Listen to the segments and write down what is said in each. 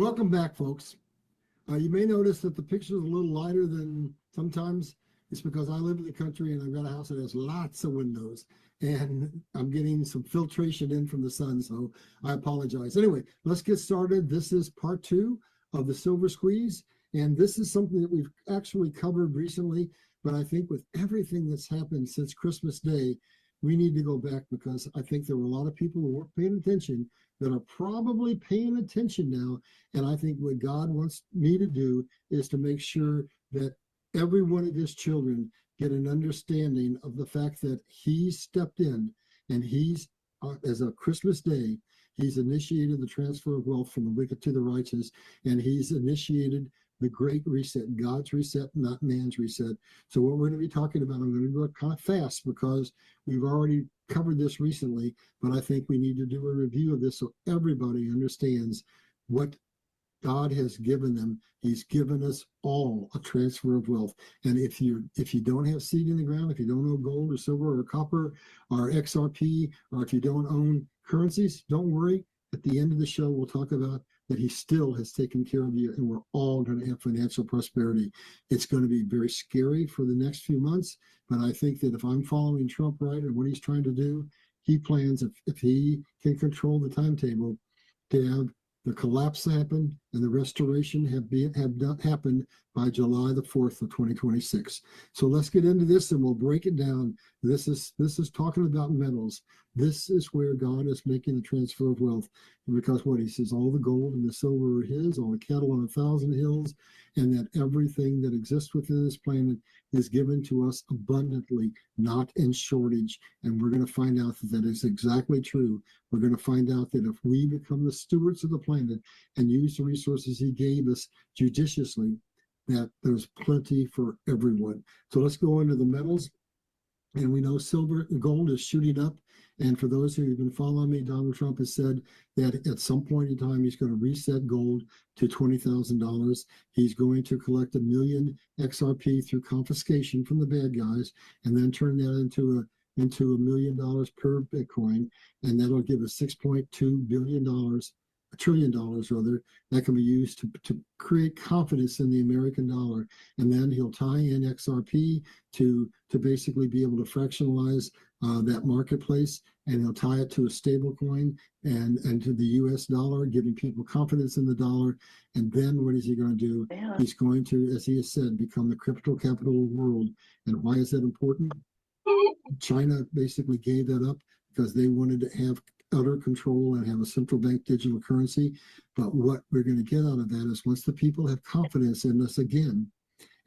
Welcome back, folks. You may notice that the picture is a little lighter than sometimes. It's because I live in the country and I've got a house that has lots of windows and I'm getting some filtration in from the sun, so I apologize. Anyway, let's get started. This is part two of the Silver Squeeze, and this is something that we've actually covered recently, but I think with everything that's happened since Christmas Day, we need to go back because I think there were a lot of people who weren't paying attention that are probably paying attention now. And I think what God wants me to do is to make sure that every one of his children get an understanding of the fact that he stepped in and he's, as a Christmas Day, he's initiated the transfer of wealth from the wicked to the righteous, and he's initiated the great reset, God's reset, not man's reset. So what we're going to be talking about, I'm going to go kind of fast because we've already covered this recently, but I think we need to do a review of this so everybody understands what God has given them. He's given us all a transfer of wealth. And if you don't have seed in the ground, if you don't own gold or silver or copper or XRP, or if you don't own currencies, don't worry. At the end of the show, we'll talk about that he still has taken care of you, and we're all going to have financial prosperity. It's going to be very scary for the next few months, but I think that if I'm following Trump right and what he's trying to do, he plans, if he can control the timetable, to have the collapse happen and the restoration have happened by July the 4th of 2026. So let's get into this and we'll break it down. This is talking about metals. This is where God is making the transfer of wealth. Because what he says, all the gold and the silver are his, all the cattle on 1,000 hills, and that everything that exists within this planet is given to us abundantly, not in shortage. And we're going to find out that that is exactly true. We're going to find out that if we become the stewards of the planet and use the resources he gave us judiciously, that there's plenty for everyone. So let's go into the metals. And we know silver, gold is shooting up. And for those who have been following me, Donald Trump has said that at some point in time, he's going to reset gold to $20,000. He's going to collect 1 million XRP through confiscation from the bad guys, and then turn that into $1 million per Bitcoin. And that'll give us $6.2 billion, $1 trillion rather, that can be used to create confidence in the American dollar. And then he'll tie in XRP to basically be able to fractionalize that marketplace, and he'll tie it to a stable coin and to the US dollar, giving people confidence in the dollar. And then what is he going to do? Yeah. He's going to, as he has said, become the crypto capital of the world. And why is that important? China basically gave that up because they wanted to have utter control and have a central bank digital currency. But what we're going to get out of that is once the people have confidence in us again,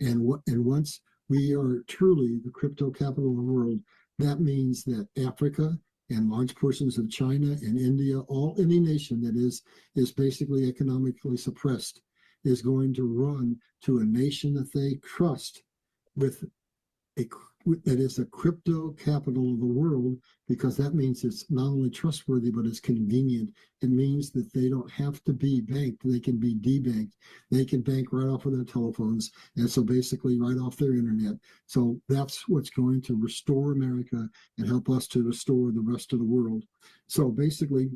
and once we are truly the crypto capital of the world, that means that Africa and large portions of China and India, any nation that is basically economically suppressed, is going to run to a nation that they trust with that is the crypto capital of the world, because that means it's not only trustworthy, but it's convenient. It means that they don't have to be banked. They can be debanked. They can bank right off of their telephones. And so basically right off their internet. So that's what's going to restore America and help us to restore the rest of the world. So basically,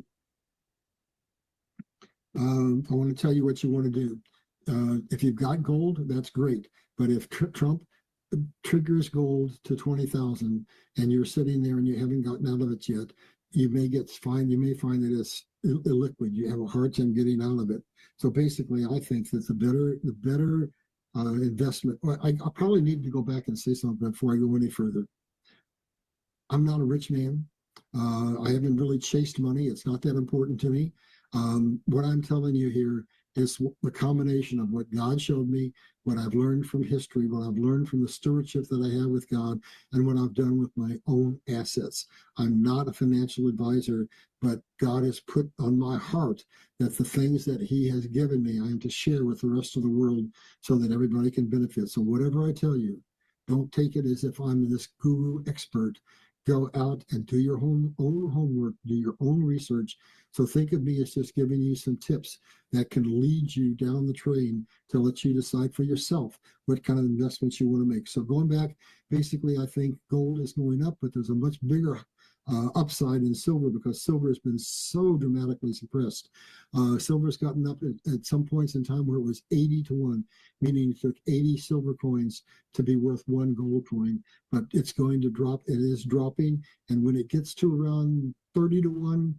I want to tell you what you want to do. If you've got gold, that's great. But if Trump triggers gold to 20,000 and you're sitting there and you haven't gotten out of it yet, you may find that it's illiquid. You have a hard time getting out of it. So basically, I think that the better investment. I probably need to go back and say something before I go any further. I'm not a rich man. I haven't really chased money. It's not that important to me. What I'm telling you here is the combination of what God showed me, what I've learned from history, what I've learned from the stewardship that I have with God, and what I've done with my own assets. I'm not a financial advisor, but God has put on my heart that the things that he has given me, I am to share with the rest of the world so that everybody can benefit. So whatever I tell you, don't take it as if I'm this guru expert. Go out and do your own homework, do your own research. So think of me as just giving you some tips that can lead you down the train to let you decide for yourself what kind of investments you want to make. So going back, basically, I think gold is going up, but there's a much bigger upside in silver because silver has been so dramatically suppressed. Silver's gotten up at some points in time where it was 80 to 1, meaning it took 80 silver coins to be worth one gold coin, but it's going to drop. It is dropping. And when it gets to around 30 to 1,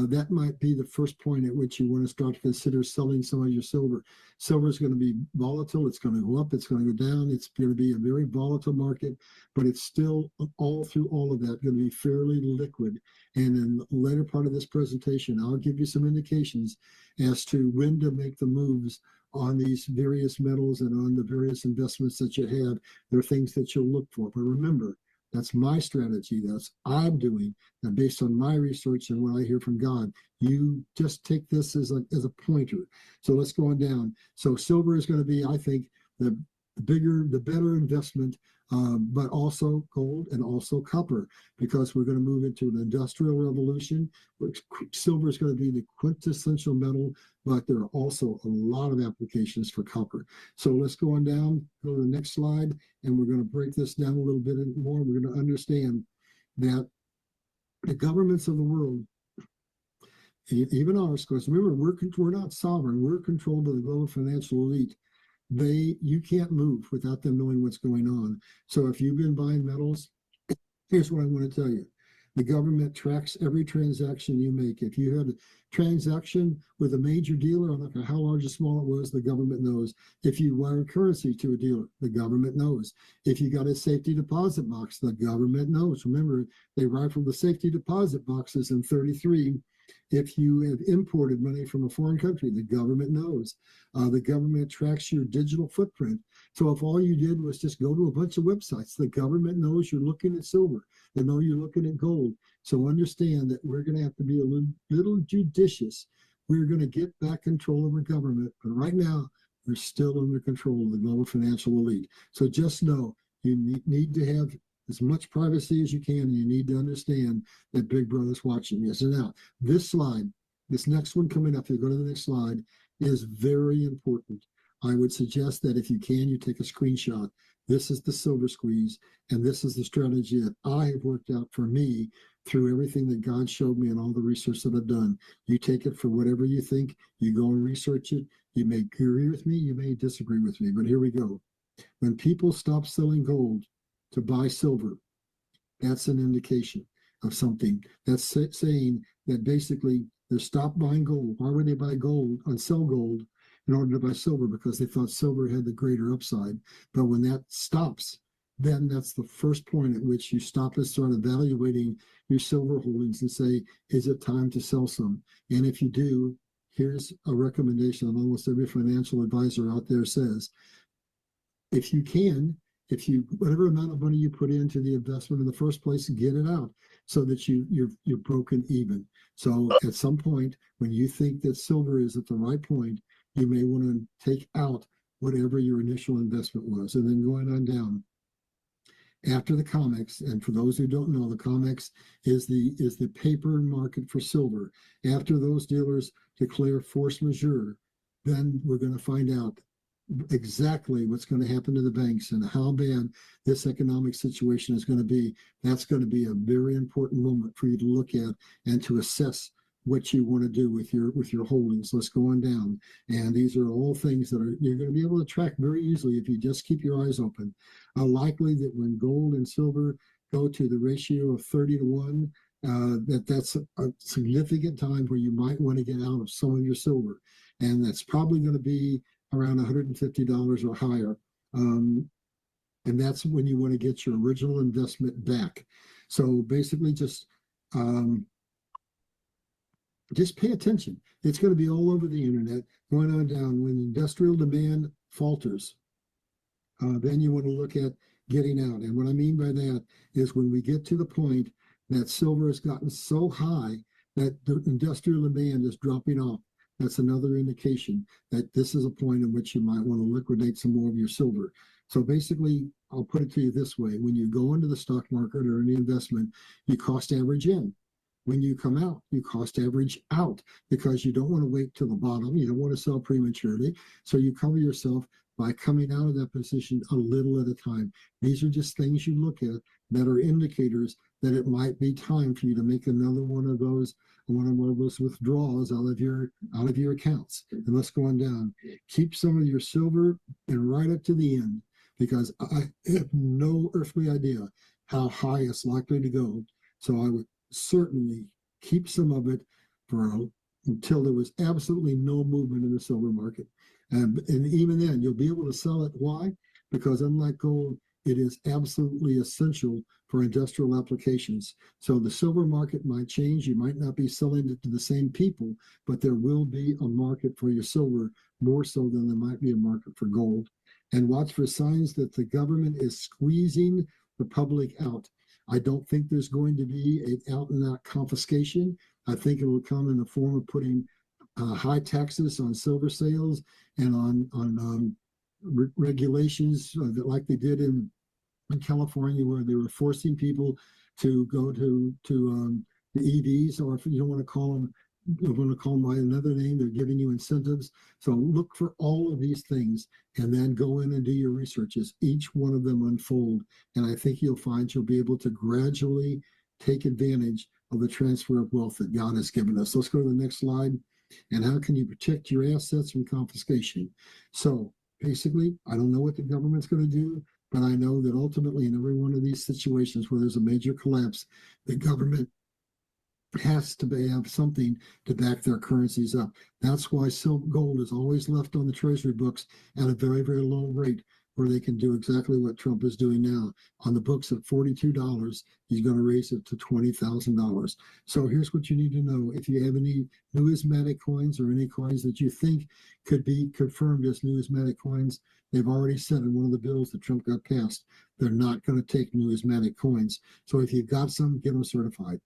that might be the first point at which you want to start to consider selling some of your silver. Silver is going to be volatile. It's going to go up. It's going to go down. It's going to be a very volatile market, but it's still all through all of that going to be fairly liquid. And in the later part of this presentation, I'll give you some indications as to when to make the moves on these various metals and on the various investments that you have. There are things that you'll look for. But remember, that's my strategy. That's I'm doing, and based on my research and what I hear from God. You just take this as a pointer. So let's go on down. So silver is going to be, I think, the better investment, but also gold and also copper, because we're going to move into an industrial revolution. Silver is going to be the quintessential metal, but there are also a lot of applications for copper. So let's go on down, go to the next slide, and we're going to break this down a little bit more. We're going to understand that the governments of the world, even ours, because remember, we're not sovereign. We're controlled by the global financial elite. You can't move without them knowing what's going on. So if you've been buying metals, here's what I want to tell you. The government tracks every transaction you make. If you had a transaction with a major dealer, I don't care how large or small it was, the government knows. If you wire currency to a dealer, the government knows. If you got a safety deposit box, the government knows. Remember, they rifled the safety deposit boxes in 1933. If you have imported money from a foreign country, the government knows. The government tracks your digital footprint. So if all you did was just go to a bunch of websites, the government knows you're looking at silver. They know you're looking at gold. So understand that we're going to have to be a little judicious. We're going to get back control over government. But right now, we're still under control of the global financial elite. So just know you need to have as much privacy as you can, and you need to understand that Big Brother's watching you. So now, this slide, this next one coming up, if you go to the next slide, is very important. I would suggest that if you can, you take a screenshot. This is the silver squeeze, and this is the strategy that I have worked out for me through everything that God showed me and all the research that I've done. You take it for whatever you think. You go and research it. You may agree with me. You may disagree with me, but here we go. When people stop selling gold to buy silver, that's an indication of something. That's saying that basically they stopped buying gold. Why would they buy gold and sell gold in order to buy silver? Because they thought silver had the greater upside. But when that stops, then that's the first point at which you stop and start evaluating your silver holdings and say, is it time to sell some? And if you do, here's a recommendation that almost every financial advisor out there says, if you can, whatever amount of money you put into the investment in the first place, get it out so that you're broken even. So at some point, when you think that silver is at the right point, you may want to take out whatever your initial investment was. And then going on down, after the COMEX, and for those who don't know, the COMEX is the paper market for silver. After those dealers declare force majeure, then we're going to find out exactly what's going to happen to the banks and how bad this economic situation is going to be. That's going to be a very important moment for you to look at and to assess what you want to do with your holdings. Let's go on down. And these are all things that you're going to be able to track very easily if you just keep your eyes open. Likely that when gold and silver go to the ratio of 30 to 1, that's a significant time where you might want to get out of some of your silver. And that's probably going to be around $150 or higher. And that's when you want to get your original investment back. So basically just pay attention. It's going to be all over the internet, going on down. When industrial demand falters, then you want to look at getting out. And what I mean by that is when we get to the point that silver has gotten so high that the industrial demand is dropping off, that's another indication that this is a point in which you might want to liquidate some more of your silver. So basically, I'll put it to you this way. When you go into the stock market or any investment, you cost average in. When you come out, you cost average out, because you don't want to wait till the bottom. You don't want to sell prematurely. So you cover yourself by coming out of that position a little at a time. These are just things you look at that are indicators that it might be time for you to make another one of those withdrawals out of your accounts. And let's go on down. Keep some of your silver and right up to the end, because I have no earthly idea how high it's likely to go. So I would certainly keep some of it until there was absolutely no movement in the silver market. And even then, you'll be able to sell it. Why? Because unlike gold, it is absolutely essential for industrial applications. So the silver market might change. You might not be selling it to the same people, but there will be a market for your silver more so than there might be a market for gold. And watch for signs that the government is squeezing the public out. I don't think there's going to be an out-and-out confiscation. I think it will come in the form of putting high taxes on silver sales and on regulations like they did in California, where they were forcing people to go to the EVs, or if you don't want to call them, you want to call them by another name, they're giving you incentives. So look for all of these things and then go in and do your researches. Each one of them unfold. And I think you'll find you'll be able to gradually take advantage of the transfer of wealth that God has given us. Let's go to the next slide. And how can you protect your assets from confiscation? So basically, I don't know what the government's going to do, but I know that ultimately in every one of these situations where there's a major collapse, the government has to have something to back their currencies up. That's why gold is always left on the treasury books at a very, very low rate, where they can do exactly what Trump is doing now. On the books at $42, he's going to raise it to $20,000. So here's what you need to know. If you have any numismatic coins or any coins that you think could be confirmed as numismatic coins, they've already said in one of the bills that Trump got passed, they're not going to take numismatic coins. So if you've got some, get them certified.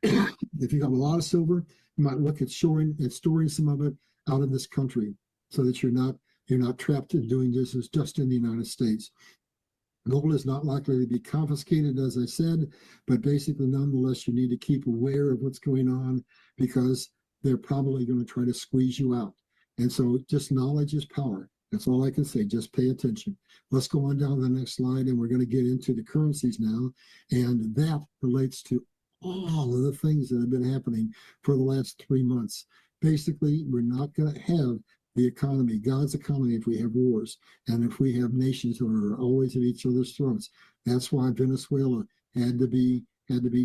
If you got a lot of silver, you might look at storing some of it out of this country so that you're not trapped in doing this just in the United States. Gold is not likely to be confiscated, as I said, but basically, nonetheless, you need to keep aware of what's going on, because they're probably going to try to squeeze you out. And so just knowledge is power. That's all I can say. Just pay attention. Let's go on down to the next slide, and we're going to get into the currencies now. And that relates to all of the things that have been happening for the last 3 months. Basically, we're not going to have the economy, God's economy, if we have wars and if we have nations that are always at each other's throats. That's why Venezuela had to be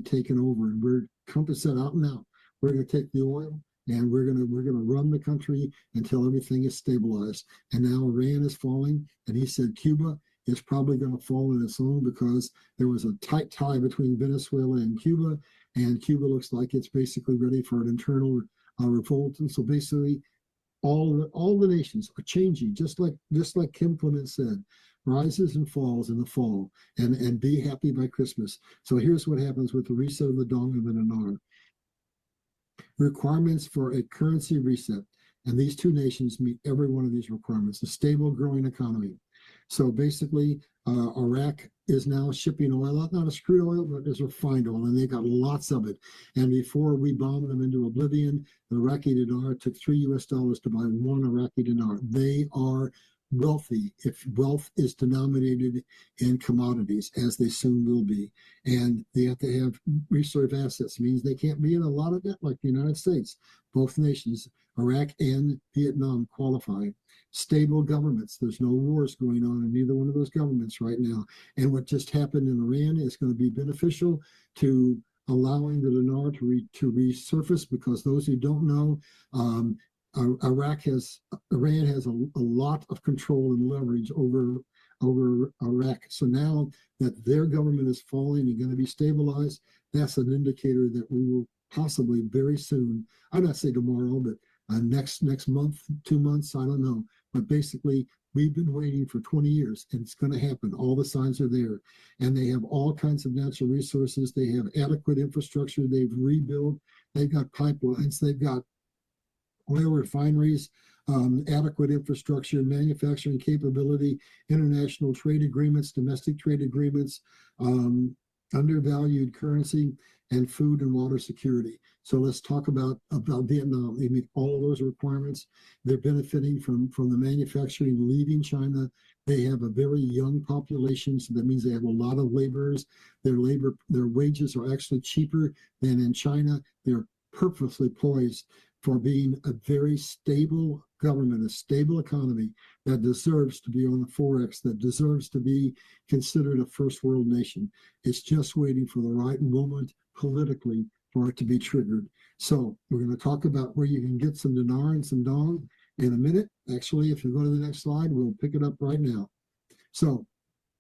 taken over. And Trump has said out and out, we're going to take the oil and we're going to run the country until everything is stabilized. And now Iran is falling, and he said Cuba is probably going to fall in its own, because there was a tight tie between Venezuela and Cuba looks like it's basically ready for an internal revolt. And so basically, all the nations are changing, just like Kim Clement said, rises and falls in the fall, and be happy by Christmas. So here's what happens with the reset of the dong and the dinar. Requirements for a currency reset, and these two nations meet every one of these requirements. A stable, growing economy. So basically, Iraq is now shipping oil, not as crude oil, but as refined oil, and they got lots of it. And before we bombed them into oblivion, the Iraqi dinar took $3 to buy one Iraqi dinar. They are wealthy if wealth is denominated in commodities, as they soon will be. And they have to have reserve assets. It means they can't be in a lot of debt like the United States. Both nations, Iraq and Vietnam, qualify. Stable governments. There's no wars going on in either one of those governments right now. And what just happened in Iran is going to be beneficial to allowing the dinar to resurface, because those who don't know, Iran has a lot of control and leverage over Iraq. So now that their government is falling and going to be stabilized, that's an indicator that we will possibly very soon, I'm not saying tomorrow, but next month, 2 months, I don't know. But basically, we've been waiting for 20 years, and it's going to happen. All the signs are there. And they have all kinds of natural resources. They have adequate infrastructure. They've rebuilt. They've got pipelines. They've got oil refineries, adequate infrastructure, manufacturing capability, international trade agreements, domestic trade agreements, undervalued currency. and food and water security. So let's talk about Vietnam. They meet all of those requirements. They're benefiting from the manufacturing leaving China. They have a very young population, so that means they have a lot of laborers. Their wages are actually cheaper than in China. They're purposely poised for being a very stable government, a stable economy that deserves to be on the Forex, that deserves to be considered a first world nation. It's just waiting for the right moment politically for it to be triggered. So we're going to talk about where you can get some dinar and some dong in a minute. Actually, if you go to the next slide, we'll pick it up right now. So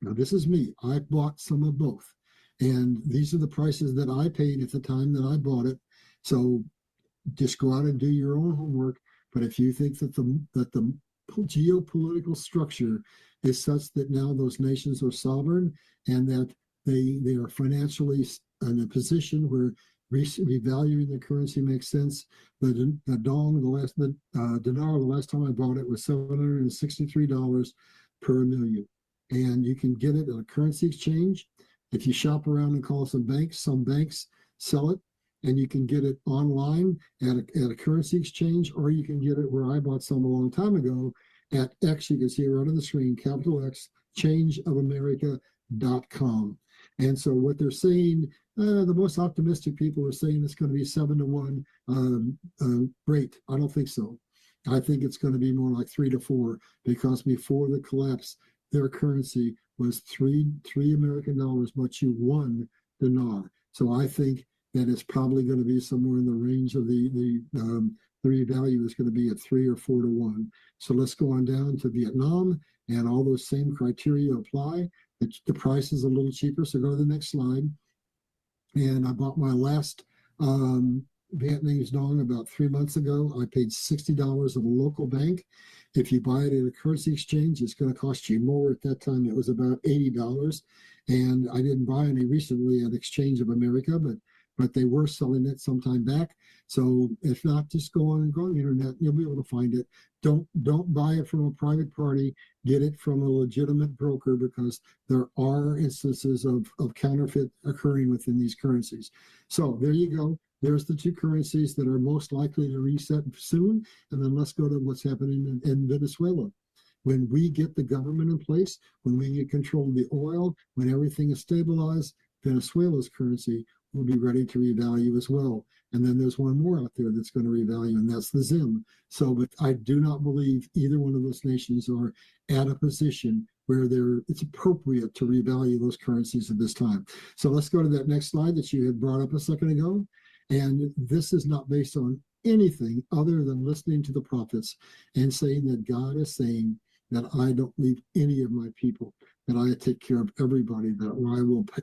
now this is me. I bought some of both. And these are the prices that I paid at the time that I bought it. So just go out and do your own homework. But if you think that the geopolitical structure is such that now those nations are sovereign and that they are financially in a position where revaluing the currency makes sense, the dinar, the last time I bought it was $763 per million, and you can get it at a currency exchange. If you shop around and call some banks sell it, and you can get it online at a currency exchange, or you can get it where I bought some a long time ago at X. You can see it right on the screen, capital X, changeofamerica.com. And so what they're saying, the most optimistic people are saying it's going to be 7-1 rate. I don't think so. I think it's going to be more like 3-4, because before the collapse, their currency was three American dollars, but you won dinar. So I think that it's probably going to be somewhere in the range of the value is going to be at 3 or 4-1. So let's go on down to Vietnam, and all those same criteria apply. The price is a little cheaper, so go to the next slide. And I bought my last Vietnamese dong about 3 months ago. I paid $60 at a local bank. If you buy it at a currency exchange, it's going to cost you more. At that time, it was about $80. And I didn't buy any recently at Exchange of America, but they were selling it some time back. So if not, just go on the internet, you'll be able to find it. Don't buy it from a private party. Get it from a legitimate broker, because there are instances of counterfeit occurring within these currencies. So there you go. There's the two currencies that are most likely to reset soon. And then let's go to what's happening in Venezuela. When we get the government in place, when we get control of the oil, when everything is stabilized, Venezuela's currency will be ready to revalue as well. And then there's one more out there that's going to revalue, and that's the ZIM. So, but I do not believe either one of those nations are at a position where it's appropriate to revalue those currencies at this time. So let's go to that next slide that you had brought up a second ago. And this is not based on anything other than listening to the prophets and saying that God is saying that I don't leave any of my people, that I take care of everybody, that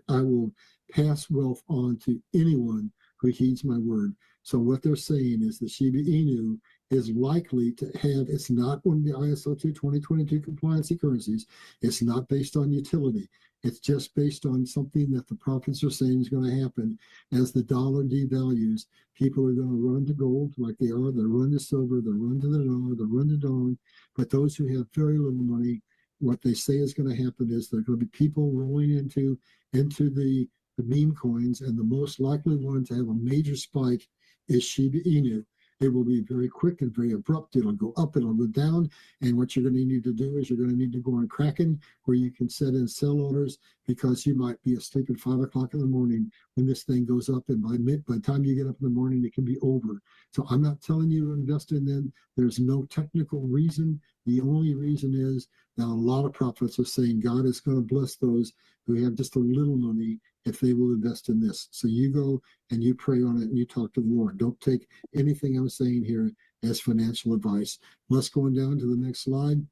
I will pass wealth on to anyone who heeds my word. So what they're saying is the Shiba Inu is likely to have, it's not one of the ISO 2 2022 compliancy currencies. It's not based on utility. It's just based on something that the prophets are saying is going to happen. As the dollar devalues, people are going to run to gold like they are. They'll run to silver, they'll run to the dinar, they'll run to dong. But those who have very little money, what they say is going to happen is there are going to be people rolling into the meme coins, and the most likely one to have a major spike is Shiba Inu. It will be very quick and very abrupt. It'll go up, it'll go down. And what you're going to need to do is you're going to need to go on Kraken, where you can set in sell orders, because you might be asleep at 5 o'clock in the morning when this thing goes up. And by the time you get up in the morning, it can be over. So I'm not telling you to invest in them. There's no technical reason. The only reason is that a lot of prophets are saying God is going to bless those who have just a little money if they will invest in this. So you go and you pray on it and you talk to the Lord. Don't take anything I'm saying here as financial advice. Let's go on down to the next slide.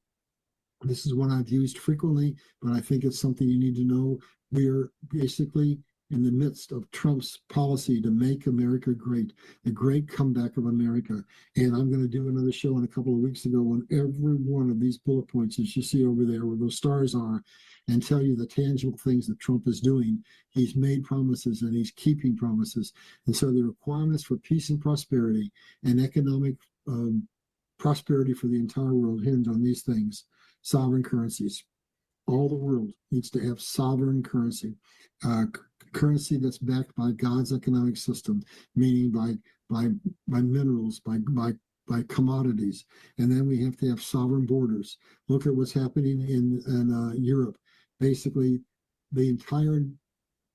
This is one I've used frequently, but I think it's something you need to know. We're basically in the midst of Trump's policy to make America great, the great comeback of America. And I'm going to do another show in a couple of weeks ago on every one of these bullet points that you see over there where those stars are, and tell you the tangible things that Trump is doing. He's made promises and he's keeping promises. And so the requirements for peace and prosperity and economic prosperity for the entire world hinge on these things: sovereign currencies, all the world needs to have sovereign currency, currency that's backed by God's economic system, meaning by minerals, by commodities. And then we have to have sovereign borders. Look at what's happening in Europe. Basically, the entire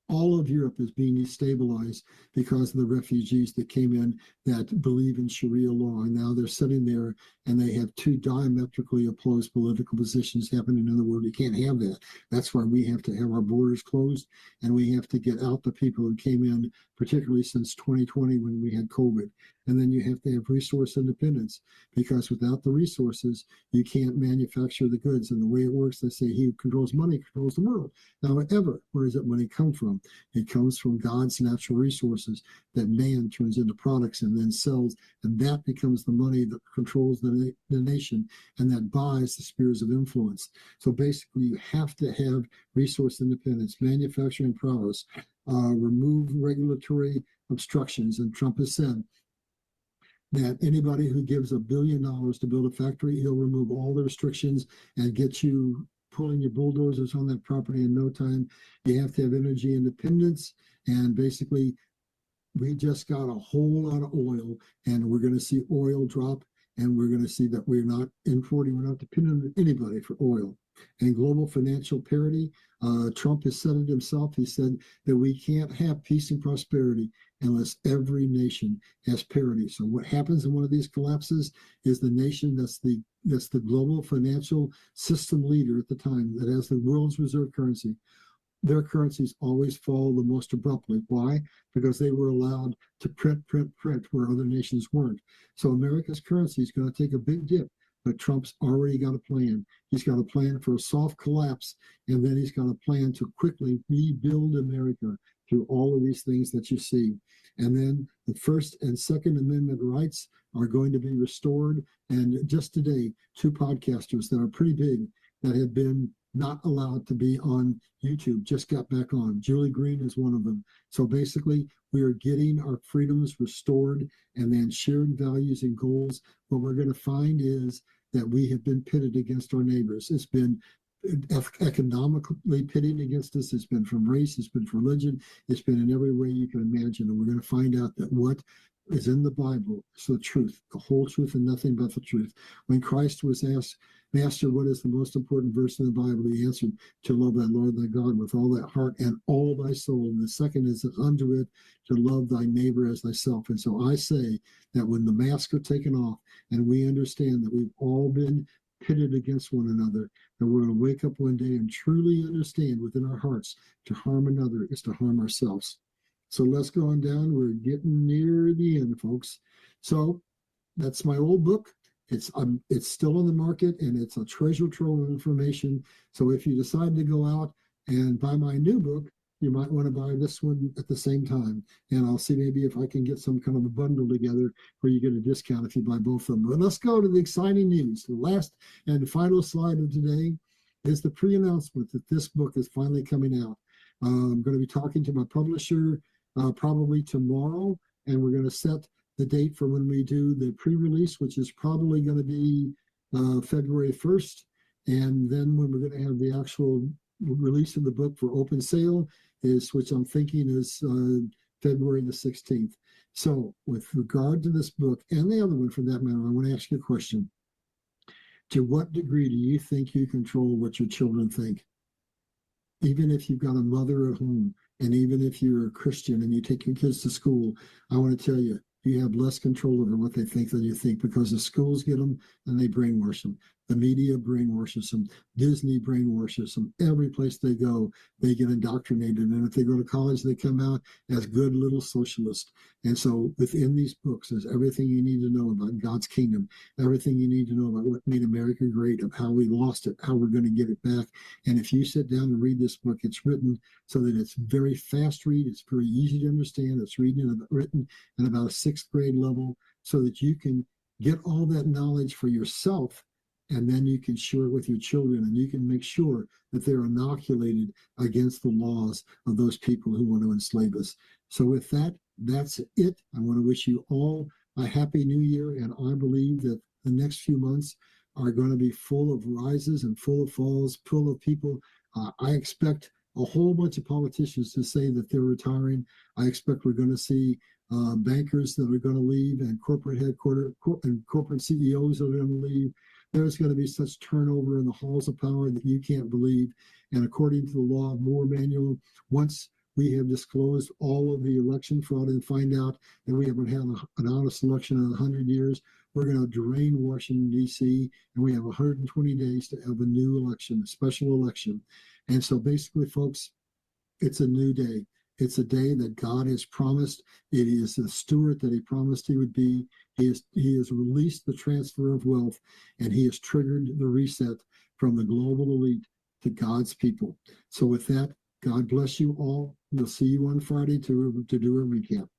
all of Europe is being destabilized because of the refugees that came in that believe in Sharia law. And now they're sitting there and they have two diametrically opposed political positions happening in the world. You can't have that. That's why we have to have our borders closed, and we have to get out the people who came in, particularly since 2020 when we had COVID. And then you have to have resource independence, because without the resources, you can't manufacture the goods. And the way it works, they say he who controls money controls the world. However, where does that money come from? It comes from God's natural resources that man turns into products and then sells, and that becomes the money that controls the nation, and that buys the spheres of influence. So basically, you have to have resource independence, manufacturing prowess, remove regulatory obstructions. And Trump has said that anybody who gives $1 billion to build a factory, he'll remove all the restrictions and get you pulling your bulldozers on that property in no time. You have to have energy independence. And basically, we just got a whole lot of oil, and we're going to see oil drop, and we're going to see that we're not importing, we're not dependent on anybody for oil. And global financial parity, Trump has said it himself. He said that we can't have peace and prosperity unless every nation has parity. So what happens in one of these collapses is the nation that's the global financial system leader at the time, that has the world's reserve currency, their currencies always fall the most abruptly. Why? Because they were allowed to print where other nations weren't. So America's currency is going to take a big dip, but Trump's already got a plan. He's got a plan for a soft collapse, and then he's got a plan to quickly rebuild America through all of these things that you see. And then the First and Second Amendment rights are going to be restored. And just today, two podcasters that are pretty big that have been not allowed to be on YouTube just got back on. Julie Green is one of them. So basically, we are getting our freedoms restored, and then shared values and goals. What we're going to find is that we have been pitted against our neighbors. It's been economically pitted against us. It's been from race. It's been from religion. It's been in every way you can imagine. And we're going to find out that what is in the Bible is the truth, the whole truth, and nothing but the truth. When Christ was asked, Master, what is the most important verse in the Bible? He answered, to love thy Lord thy God with all thy heart and all thy soul. And the second is unto it, to love thy neighbor as thyself. And so I say that when the masks are taken off and we understand that we've all been pitted against one another, that we're going to wake up one day and truly understand within our hearts to harm another is to harm ourselves. So let's go on down. We're getting near the end, folks. So that's my old book. It's still on the market, and it's a treasure trove of information. So if you decide to go out and buy my new book, you might want to buy this one at the same time. And I'll see maybe if I can get some kind of a bundle together where you get a discount if you buy both of them. But let's go to the exciting news. The last and final slide of today is the pre-announcement that this book is finally coming out. I'm going to be talking to my publisher probably tomorrow, and we're going to set the date for when we do the pre-release, which is probably going to be February 1st. And then when we're going to have the actual release of the book for open sale is, which I'm thinking is February the 16th. So with regard to this book and the other one for that matter, I want to ask you a question. To what degree do you think you control what your children think? Even if you've got a mother at home, and even if you're a Christian and you take your kids to school, I want to tell you, you have less control over what they think than you think, because the schools get them and they brainwash them. The media brainwashes them. Disney brainwashes them. Every place they go, they get indoctrinated. And if they go to college, they come out as good little socialists. And so within these books, there's everything you need to know about God's kingdom, everything you need to know about what made America great, of how we lost it, how we're going to get it back. And if you sit down and read this book, it's written so that it's very fast read. It's very easy to understand. It's written at about a 6th grade level so that you can get all that knowledge for yourself, and then you can share it with your children, and you can make sure that they're inoculated against the laws of those people who want to enslave us. So with that, that's it. I want to wish you all a happy new year, and I believe that the next few months are going to be full of rises and full of falls, full of people. I expect a whole bunch of politicians to say that they're retiring. I expect we're going to see bankers that are going to leave, and corporate headquarters and corporate CEOs are going to leave. There's going to be such turnover in the halls of power that you can't believe. And according to the law of Moore Manual, once we have disclosed all of the election fraud and find out that we haven't had an honest election in 100 years, we're going to drain Washington, D.C., and we have 120 days to have a new election, a special election. And so basically, folks, it's a new day. It's a day that God has promised. It is the steward that he promised he would be. He has released the transfer of wealth, and he has triggered the reset from the global elite to God's people. So with that, God bless you all. We'll see you on Friday to do a recap.